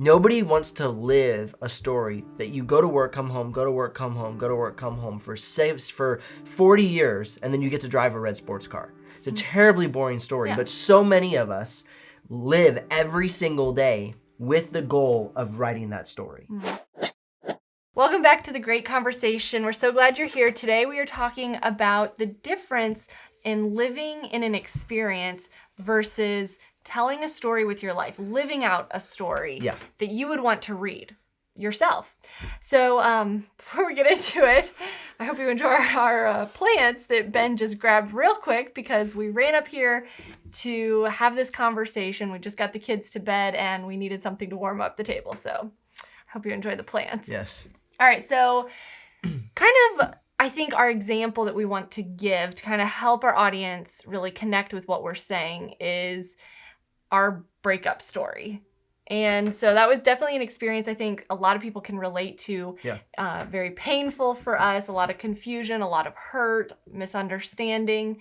Nobody wants to live a story that you go to work, come home, go to work, come home, go to work, come home for 40 years, and then you get to drive a red sports car. It's a terribly boring story, but so many of us live every single day with the goal of writing that story. Welcome back to The Great Conversation. We're so glad you're here. Today we are talking about the difference in living in an experience versus telling a story with your life, living out a story that you would want to read yourself. So before we get into it, I hope you enjoy our plants that Ben just grabbed real quick because we ran up here to have this conversation. We just got the kids to bed and we needed something to warm up the table. So I hope you enjoy the plants. Yes. All right, so kind of I think our example that we want to give to kind of help our audience really connect with what we're saying is our breakup story. And so that was definitely an experience I think a lot of people can relate to. Very painful for us, a lot of confusion, a lot of hurt, misunderstanding.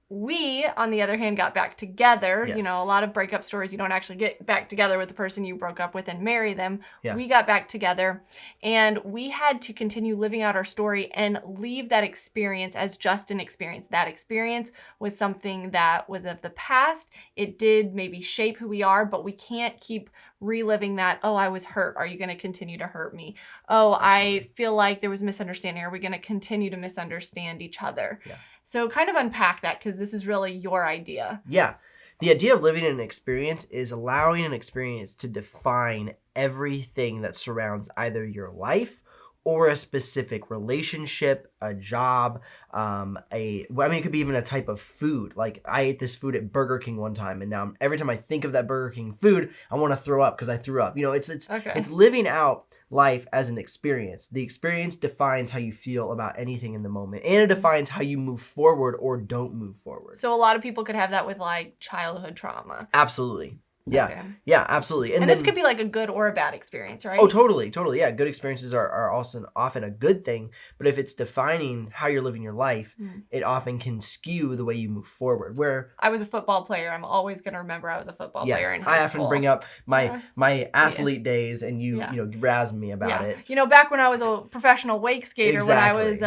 We, on the other hand, got back together. Yes. You know, a lot of breakup stories, you don't actually get back together with the person you broke up with and marry them. Yeah. We got back together and we had to continue living out our story and leave that experience as just an experience. That experience was something that was of the past. It did maybe shape who we are, but we can't keep reliving that. Oh, I was hurt. Are you going to continue to hurt me? Oh, absolutely. I feel like there was misunderstanding. Are we going to continue to misunderstand each other? Yeah. So kind of unpack that because this is really your idea. Yeah. The idea of living in an experience is allowing an experience to define everything that surrounds either your life or a specific relationship, a job, it could be even a type of food. Like I ate this food at Burger King one time, and now every time I think of that Burger King food, I want to throw up because I threw up. You know, it's living out life as an experience. The experience defines how you feel about anything in the moment, and it defines how you move forward or don't move forward. So a lot of people could have that with like childhood trauma. Absolutely. Yeah. Okay. Yeah, absolutely. And this could be like a good or a bad experience, right? Oh, totally. Yeah, good experiences are also often a good thing, but if it's defining how you're living your life, it often can skew the way you move forward. Where I was a football player, I'm always going to remember I was a football player in high I school. often bring up my athlete days, and you razz me about it. You know, back when I was a professional wake skater, when I was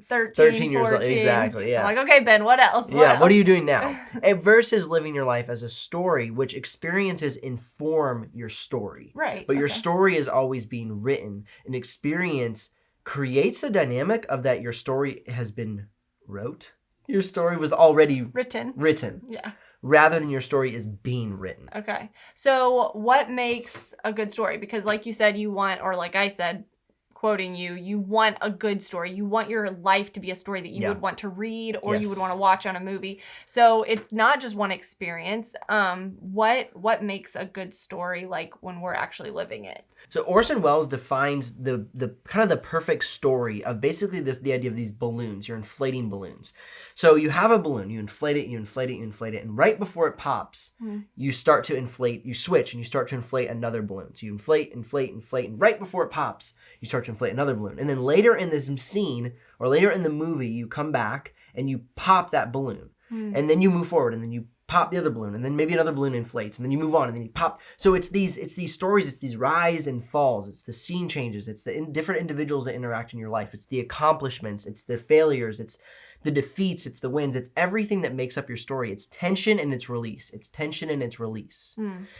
13 years old. Exactly, yeah. I'm like, okay, Ben, what else? What are you doing now? Versus living your life as a story, which experiences inform your story. Right. But your story is always being written. An experience creates a dynamic of that your story has been wrote. Your story was already written. Yeah. Rather than your story is being written. Okay. So what makes a good story? Because like you said, you want, or like I said, quoting you want a good story. You want your life to be a story that you would want to read or you would want to watch on a movie. So it's not just one experience. What makes a good story like when we're actually living it? So Orson Welles defines the kind of the perfect story of basically the idea of these balloons. You're inflating balloons. So you have a balloon, you inflate it, and right before it pops, you start to inflate, you switch and you start to inflate another balloon. So you inflate, and right before it pops, you start to inflate another balloon. And then later in this scene, or later in the movie, you come back and you pop that balloon. And then you move forward, and then you pop the other balloon, and then maybe another balloon inflates, and then you move on, and then you pop. So it's these stories, it's these rise and falls, it's the scene changes, it's the different individuals that interact in your life, it's the accomplishments, it's the failures, it's the defeats, it's the wins, it's everything that makes up your story. It's tension and its release.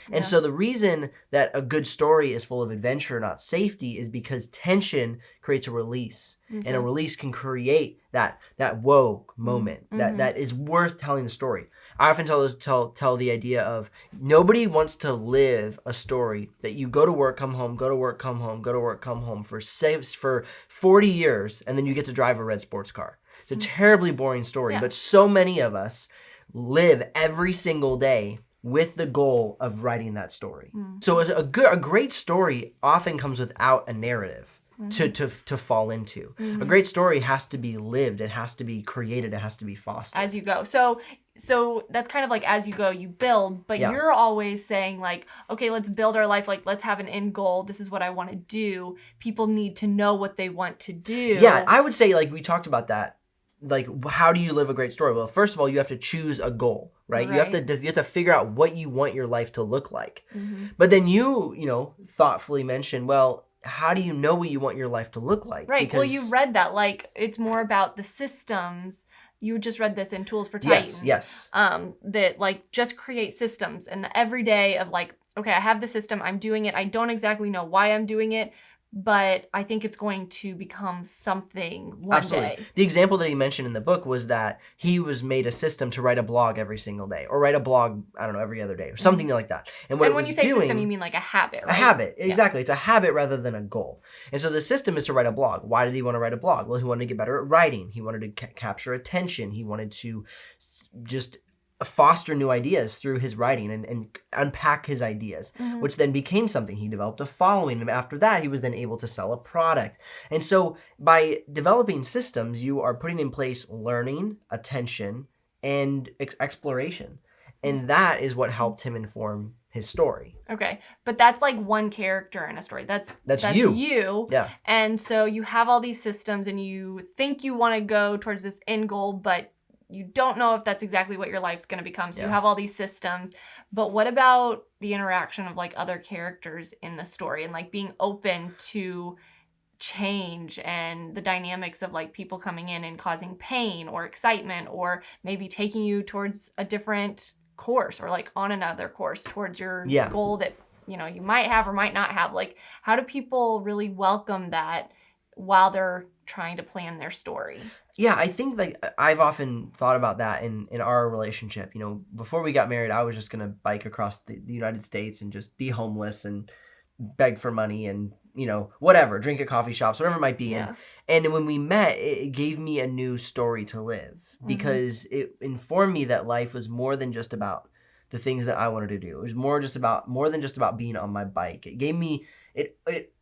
And so the reason that a good story is full of adventure, not safety, is because tension creates a release. And a release can create that whoa moment that is worth telling the story. I often tell the idea of nobody wants to live a story that you go to work, come home, go to work, come home, go to work, come home for 40 years, and then you get to drive a red sports car. It's a terribly boring story, but so many of us live every single day with the goal of writing that story. So a great story often comes without a narrative to fall into. A great story has to be lived. It has to be created. It has to be fostered. As you go. So that's kind of like as you go, you build, but you're always saying like, okay, let's build our life. Like, let's have an end goal. This is what I want to do. People need to know what they want to do. Yeah, I would say like we talked about that how do you live a great story? Well, first of all, you have to choose a goal, right? You have to figure out what you want your life to look like. But then you thoughtfully mention, well, how do you know what you want your life to look like? Right. Well, you read that, like, it's more about the systems. You just read this in Tools for Titans. Yes. That, like, just create systems and the everyday of, like, okay, I have the system, I'm doing it. I don't exactly know why I'm doing it, but I think it's going to become something one day. The example that he mentioned in the book was that he was made a system to write a blog every single day, or write a blog, I don't know, every other day, or something like that. And when you say system, you mean like a habit, right? A habit, exactly. It's a habit rather than a goal. And so the system is to write a blog. Why did he want to write a blog? Well, he wanted to get better at writing. He wanted to capture attention. He wanted to just foster new ideas through his writing and unpack his ideas, which then became something. He developed a following, and after that, he was then able to sell a product. And so by developing systems, you are putting in place learning, attention, and exploration. And that is what helped him inform his story. Okay. But that's like one character in a story. That's you. Yeah. And so you have all these systems and you think you want to go towards this end goal, but you don't know if that's exactly what your life's going to become. So you have all these systems. But what about the interaction of like other characters in the story and like being open to change and the dynamics of like people coming in and causing pain or excitement, or maybe taking you towards a different course or like on another course towards your goal that, you might have or might not have? Like, how do people really welcome that while they're trying to plan their story? Yeah, I think like I've often thought about that in our relationship. Before we got married, I was just going to bike across the United States and just be homeless and beg for money and, whatever, drink at coffee shops, whatever it might be. Yeah. And then when we met, it gave me a new story to live because it informed me that life was more than just about the things that I wanted to do. It was more than just about being on my bike. It gave me, it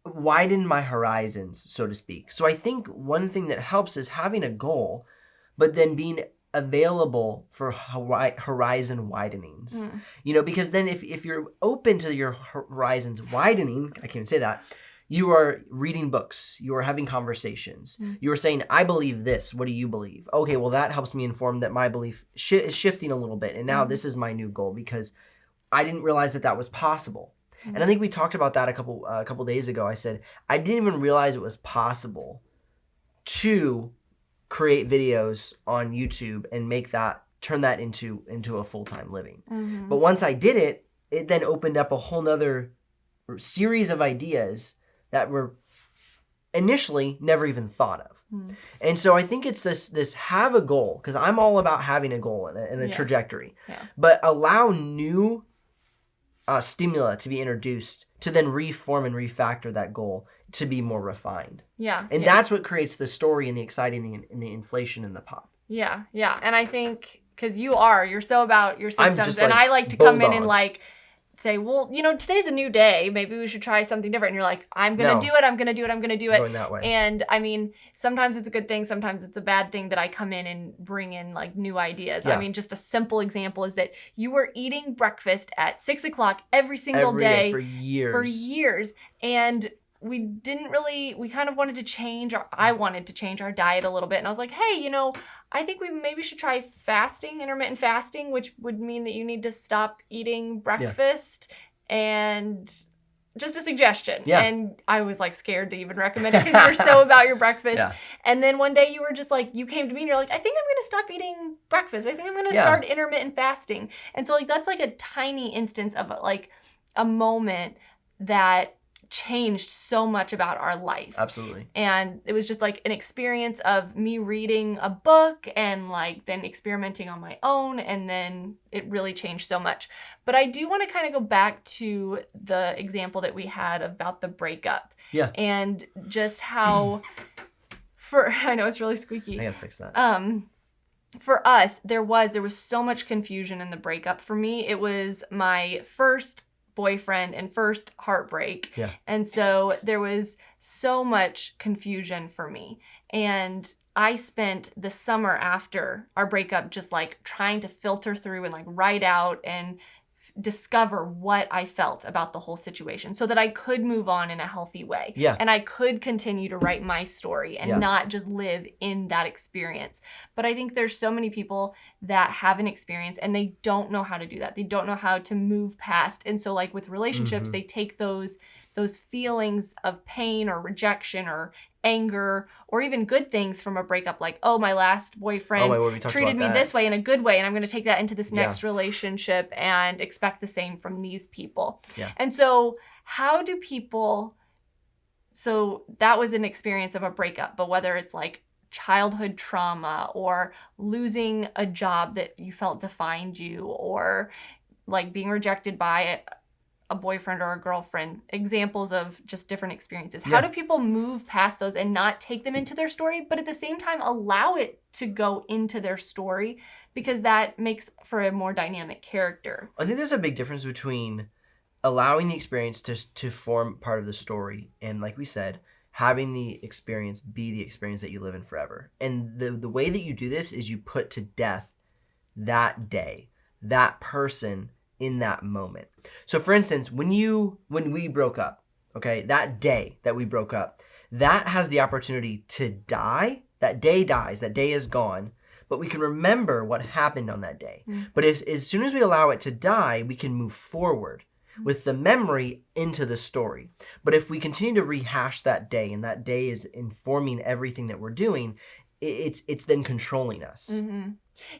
widened my horizons, so to speak. So I think one thing that helps is having a goal, but then being available for horizon widenings. Because then if you're open to your horizons widening, I can't even say that, you are reading books, you are having conversations, you are saying, I believe this, what do you believe? Okay, well that helps me inform that my belief is shifting a little bit, and now this is my new goal because I didn't realize that was possible. And I think we talked about that a couple days ago. I said, I didn't even realize it was possible to create videos on YouTube and turn that into a full-time living. But once I did it, it then opened up a whole nother series of ideas that were initially never even thought of. And so I think it's this have a goal, because I'm all about having a goal and a trajectory, but allow new stimuli to be introduced to then reform and refactor that goal to be more refined. And that's what creates the story and the exciting and the inflation and the pop. Yeah. And I think because you're so about your systems, just and like I like to come in and like say, well, today's a new day. Maybe we should try something different. And you're like, I'm going to do it. I'm going to do it. I'm going to do it. Going that way. And I mean, sometimes it's a good thing. Sometimes it's a bad thing that I come in and bring in like new ideas. I mean, just a simple example is that you were eating breakfast at 6:00 every single day for years. And we kind of wanted to change, I wanted to change our diet a little bit. And I was like, hey, I think we maybe should try intermittent fasting, which would mean that you need to stop eating breakfast. And just a suggestion. And I was like scared to even recommend it because you were so about your breakfast. And then one day you were just like, you came to me and you're like, I think I'm going to stop eating breakfast. I think I'm going to start intermittent fasting. And so like, that's like a tiny instance of like a moment that changed so much about our life. Absolutely. And it was just like an experience of me reading a book and like then experimenting on my own, and then it really changed so much. But I do want to kind of go back to the example that we had about the breakup. And just how I know it's really squeaky. I gotta fix that. For us, there was so much confusion in the breakup. For me, it was my first boyfriend and first heartbreak. And so there was so much confusion for me. And I spent the summer after our breakup just like trying to filter through and like write out and discover what I felt about the whole situation so that I could move on in a healthy way. Yeah. And I could continue to write my story and not just live in that experience. But I think there's so many people that have an experience and they don't know how to do that. They don't know how to move past. And so like with relationships, they take those feelings of pain or rejection or anger or even good things from a breakup, like, oh, my last boyfriend treated me this way in a good way, and I'm going to take that into this next relationship and expect the same from these people. Yeah. And so how do people, so that was an experience of a breakup, but whether it's like childhood trauma or losing a job that you felt defined you or like being rejected by a boyfriend or a girlfriend, examples of just different experiences. How do people move past those and not take them into their story, but at the same time allow it to go into their story, because that makes for a more dynamic character? I think there's a big difference between allowing the experience to form part of the story and, like we said, having the experience be the experience that you live in forever. And the way that you do this is you put to death that day, that person in that moment. So for instance, when we broke up, okay, that day that we broke up, that has the opportunity to die. That day dies, that day is gone, but we can remember what happened on that day. But as soon as we allow it to die, we can move forward with the memory into the story. But if we continue to rehash that day, and that day is informing everything that we're doing, it's then controlling us.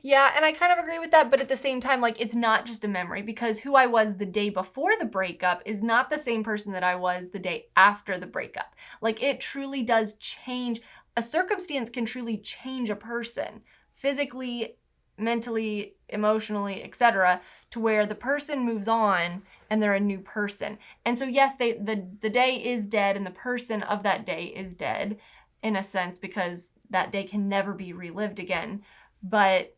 Yeah, and I kind of agree with that, but at the same time, like, it's not just a memory, because who I was the day before the breakup is not the same person that I was the day after the breakup. Like, it truly does change. A circumstance can truly change a person physically, mentally, emotionally, etc., to where the person moves on and they're a new person. And so yes, the day is dead and the person of that day is dead in a sense, because that day can never be relived again. But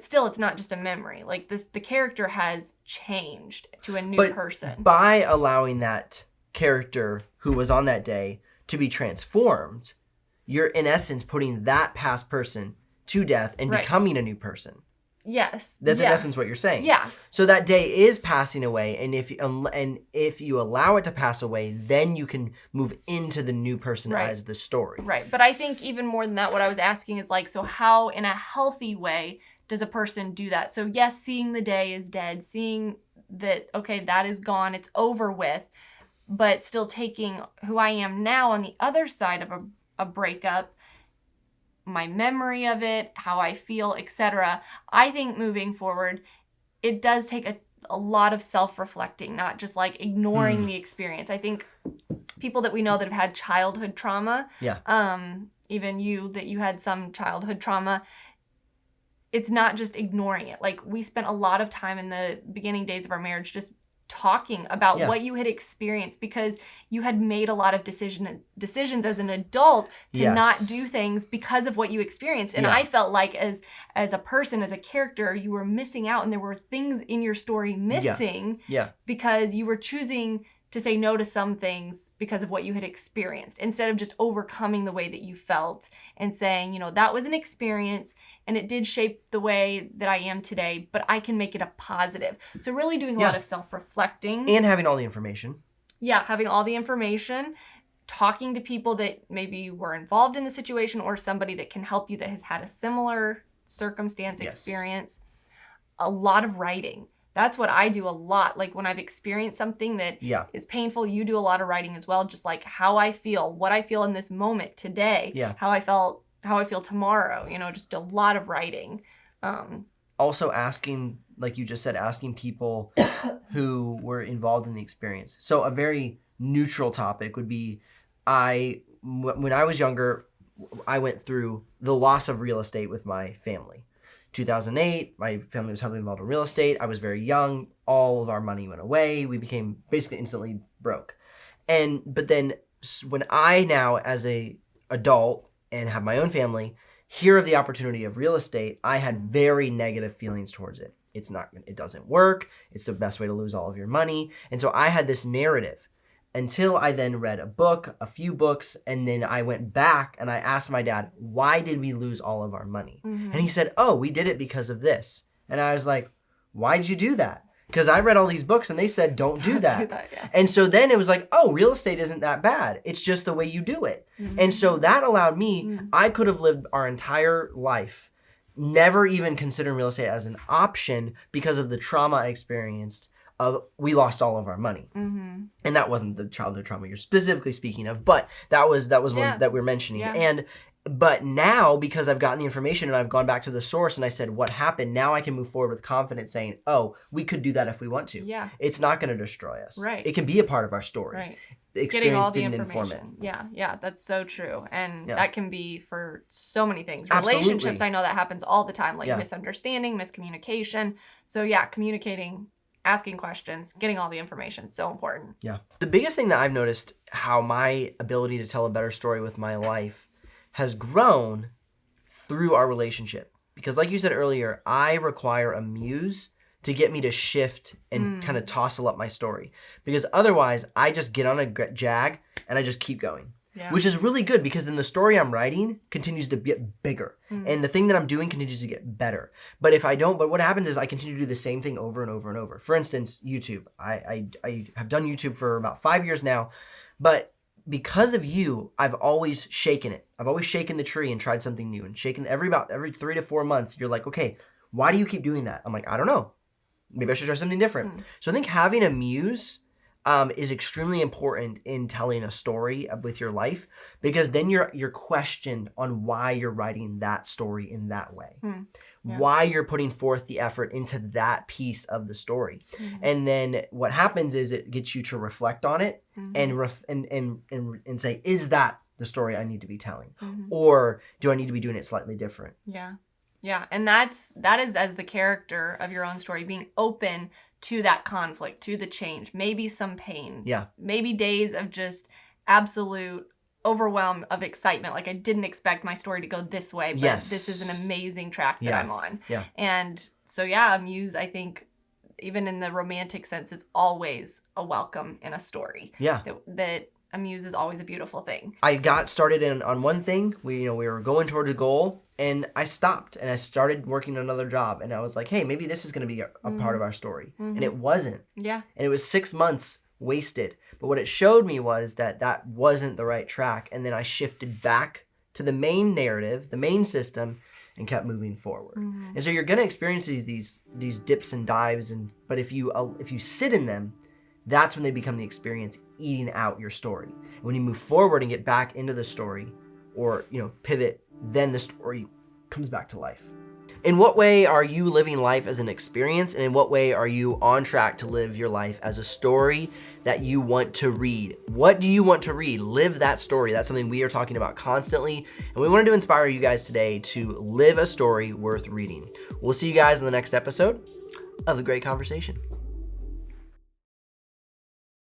still, it's not just a memory. Like, the character has changed to a new person. By allowing that character who was on that day to be transformed, you're in essence putting that past person to death and becoming a new person. Yes. That's in essence what you're saying. Yeah. So that day is passing away, and if you allow it to pass away, then you can move into the new person as the story. Right. But I think even more than that, what I was asking is like, so how in a healthy way does a person do that? So yes, seeing the day is dead, seeing that, okay, that is gone, it's over with, but still taking who I am now on the other side of a breakup, my memory of it, how I feel, etc. I think moving forward, it does take a lot of self-reflecting, not just like ignoring the experience. I think people that we know that have had childhood trauma, even you, that you had some childhood trauma, it's not just ignoring it. Like, we spent a lot of time in the beginning days of our marriage just talking about what you had experienced, because you had made a lot of decisions as an adult to not do things because of what you experienced. And I felt like as a person, as a character, you were missing out, and there were things in your story missing because you were choosing to say no to some things because of what you had experienced, instead of just overcoming the way that you felt and saying, you know, that was an experience and it did shape the way that I am today, but I can make it a positive. So really doing a lot of self-reflecting. And having all the information. Yeah, having all the information, talking to people that maybe were involved in the situation or somebody that can help you that has had a similar circumstance experience. A lot of writing. That's what I do a lot. Like, when I've experienced something that is painful, you do a lot of writing as well. Just like how I feel, what I feel in this moment today, how I feel tomorrow, you know, just a lot of writing. Also asking, like you just said, asking people who were involved in the experience. So a very neutral topic would be, when I was younger, I went through the loss of real estate with my family. 2008, my family was heavily involved in real estate. I was very young. All of our money went away. We became basically instantly broke. But then when I now, as a adult and have my own family, hear of the opportunity of real estate, I had very negative feelings towards it. It doesn't work. It's the best way to lose all of your money. And so I had this narrative until I then read a few books, and then I went back and I asked my dad, why did we lose all of our money? And he said, oh, we did it because of this. And I was like, why did you do that? Because I read all these books and they said, don't do that. Yeah. And so then it was like, oh, real estate isn't that bad. It's just the way you do it. And so that allowed me, I could have lived our entire life never even considering real estate as an option because of the trauma I experienced of we lost all of our money. And that wasn't the childhood trauma you're specifically speaking of, but that was one that we're mentioning. But now, because I've gotten the information and I've gone back to the source and I said, what happened? Now I can move forward with confidence saying, oh, we could do that if we want to. Yeah. It's not going to destroy us. Right. It can be a part of our story. Right. The experience Getting all the didn't information. inform it. Yeah, that's so true. And that can be for so many things. Absolutely. Relationships, I know that happens all the time, like misunderstanding, miscommunication. So communicating, asking questions, getting all the information, so important. Yeah. The biggest thing that I've noticed how my ability to tell a better story with my life has grown through our relationship. Because like you said earlier, I require a muse to get me to shift and kind of tossle up my story. Because otherwise, I just get on a jag and I just keep going. Yeah. Which is really good because then the story I'm writing continues to get bigger. And the thing that I'm doing continues to get better. But if I don't, but what happens is I continue to do the same thing over and over and over. For instance, YouTube. I have done YouTube for about 5 years now. But because of you, I've always shaken it. I've always shaken the tree and tried something new. And shaken every 3 to 4 months, you're like, okay, why do you keep doing that? I'm like, I don't know. Maybe I should try something different. So I think having a muse is extremely important in telling a story with your life, because then you're questioned on why you're writing that story in that way, why you're putting forth the effort into that piece of the story. And then what happens is it gets you to reflect on it and say, is that the story I need to be telling? Or do I need to be doing it slightly different? Yeah, and that is as the character of your own story, being open to that conflict, to the change, maybe some pain. Maybe days of just absolute overwhelm of excitement. Like I didn't expect my story to go this way, but this is an amazing track that I'm on. And so a muse, I think, even in the romantic sense, is always a welcome in a story. That a muse is always a beautiful thing. I got started on one thing. We were going towards a goal, and I stopped and I started working another job, and I was like, hey, maybe this is going to be a part of our story. And it wasn't. And it was 6 months wasted. But what it showed me was that wasn't the right track. And then I shifted back to the main narrative, the main system, and kept moving forward. And so you're going to experience these dips and dives, but if you sit in them, that's when they become the experience eating out your story. And when you move forward and get back into the story or, pivot, then the story comes back to life. In what way are you living life as an experience? And in what way are you on track to live your life as a story that you want to read? What do you want to read? Live that story. That's something we are talking about constantly. And we wanted to inspire you guys today to live a story worth reading. We'll see you guys in the next episode of The Great Conversation.